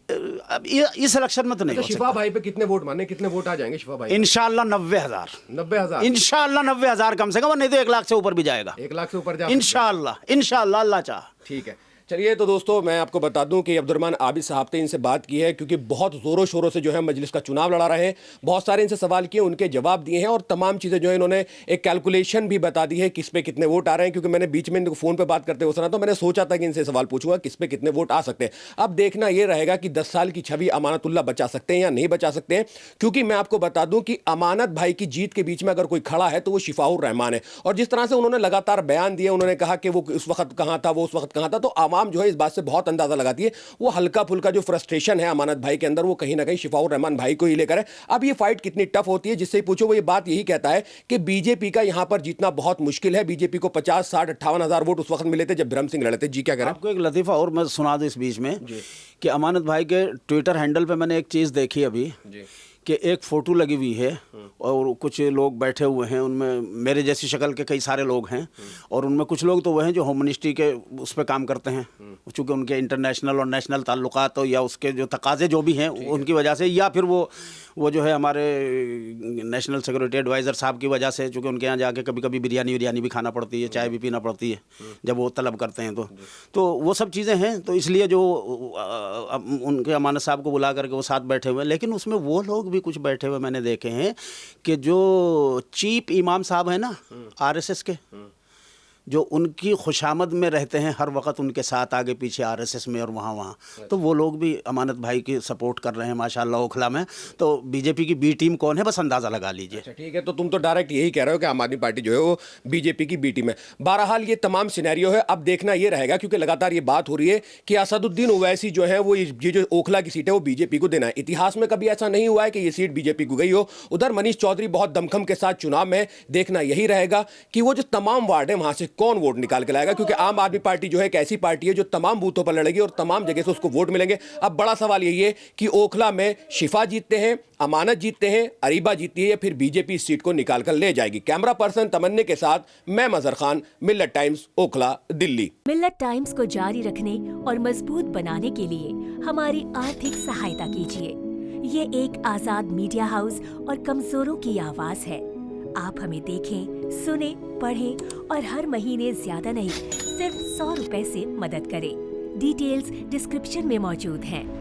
Speaker 1: अब इस इलेक्शन में तो नहीं हो
Speaker 3: शिफा भाई पे कितने वोट माने, कितने वोट आ जाएंगे शिफा भाई?
Speaker 1: इंशाल्लाह 90,000।
Speaker 3: 90,000
Speaker 1: इंशाल्लाह 90,000 कम से कम, नहीं तो 1 लाख से ऊपर भी जाएगा।
Speaker 3: 1 लाख से ऊपर जा
Speaker 1: इंशाल्लाह, अल्लाह चाह।
Speaker 3: ठीक है, चलिए तो दोस्तों मैं आपको बता दूं कि अब्दुर्रहमान आबिद साहब ने इनसे बात की है क्योंकि बहुत ज़ोरों शोरों से जो है मजलिस का चुनाव लड़ा रहे हैं। बहुत सारे इनसे सवाल किए, उनके जवाब दिए हैं और तमाम चीज़ें जो है इन्होंने एक कैलकुलेशन भी बता दी है किस पे कितने वोट आ रहे हैं। क्योंकि मैंने बीच में इनको फ़ोन पर बात करते हुए सुना तो मैंने सोचा था कि इनसे सवाल पूछूंगा किस पे कितने वोट आ सकते हैं। अब देखना यह रहेगा कि 10 साल की छवि अमानतुल्लाह बचा सकते हैं या नहीं बचा सकते हैं। क्योंकि मैं आपको बता दूं कि अमानत भाई की जीत के बीच में अगर कोई खड़ा है तो वो शिफाउर रहमान है। और जिस तरह से उन्होंने लगातार बयान दिए, उन्होंने कहा कि वो उस वक्त कहां था, वो उस वक्त कहां था, तो आवाम जो है इस बात से बहुत अंदाजा लगाती है। वो हल्का फुल्का जो फ्रस्ट्रेशन है अमानत भाई के अंदर वो कहीं ना कहीं शिफाउर रहमान भाई को ही लेकर है। अब ये फाइट कितनी टफ होती है जिससे पूछो वो ये बात यही कहता है कि बीजेपी का यहां पर जीतना बहुत मुश्किल है। बीजेपी को 50, 60, 58 हजार वोट उस वक्त मिले थे जब ब्रह्म सिंह लड़े थे। जी क्या कह रहे हैं?
Speaker 1: आपको एक लतीफ़ा और मैं सुना दूं इस बीच में कि अमानत भाई के ट्विटर हैंडल पे मैंने एक चीज़ देखी अभी कि एक फ़ोटो लगी हुई है और कुछ लोग बैठे हुए हैं, उनमें मेरे जैसी शक्ल के कई सारे लोग हैं और उनमें कुछ लोग तो वह हैं जो होम मिनिस्ट्री के उस पर काम करते हैं, चूँकि उनके इंटरनेशनल और नेशनल ताल्लुकात या उसके जो तकाजे जो भी हैं उनकी वजह से, या फिर वो जो है हमारे नेशनल सिक्योरिटी एडवाइज़र साहब की वजह से, चूँकि उनके यहाँ जाके कभी कभी बिरयानी भी खाना पड़ती है, चाय भी पीना पड़ती है जब वो तलब करते हैं तो वो सब चीज़ें हैं। तो इसलिए जो उनके अमानत साहब को बुला करके वो साथ बैठे हुए हैं, लेकिन उसमें वो लोग भी कुछ बैठे हुए मैंने देखे हैं कि जो चीफ इमाम साहब हैं ना आरएसएस के, जो उनकी खुशामद में रहते हैं हर वक्त, उनके साथ आगे पीछे आरएसएस में और वहाँ तो वो लोग भी अमानत भाई की सपोर्ट कर रहे हैं माशाल्लाह ओखला में। तो बीजेपी की बी टीम कौन है बस अंदाज़ा लगा लीजिए।
Speaker 3: अच्छा ठीक है, तो तुम तो डायरेक्ट यही कह रहे हो कि आम आदमी पार्टी जो है वो बीजेपी की बी टीम है। बहरहाल ये तमाम सिनेरियो है। अब देखना ये रहेगा क्योंकि लगातार ये बात हो रही है कि असदुद्दीन ओवैसी जो है वो ये जो ओखला की सीट है वो बीजेपी को देना है। इतिहास में कभी ऐसा नहीं हुआ है कि ये सीट बीजेपी को गई हो। उधर मनीष चौधरी बहुत दमखम के साथ चुनाव में, देखना यही रहेगा कि वो जो तमाम वार्ड है वहां से कौन वोट निकाल के लाएगा। क्योंकि आम आदमी पार्टी जो है एक ऐसी पार्टी है जो तमाम बूथों पर लड़ेगी और तमाम जगह से उसको वोट मिलेंगे। अब बड़ा सवाल यही है कि ओखला में शिफा जीतते हैं, अमानत जीतते हैं, अरीबा जीतती है या फिर बीजेपी इस सीट को निकाल कर ले जाएगी। कैमरा पर्सन तमन्ने के साथ मैं मजहर खान, मिल्लत टाइम्स, ओखला, दिल्ली।
Speaker 2: मिल्लत टाइम्स को जारी रखने और मजबूत बनाने के लिए हमारी आर्थिक सहायता कीजिए। ये एक आजाद मीडिया हाउस और कमजोरों की आवाज है। आप हमें देखें, सुने, पढ़ें और हर महीने ज्यादा नहीं सिर्फ 100 रुपए से मदद करें। डिटेल्स डिस्क्रिप्शन में मौजूद हैं।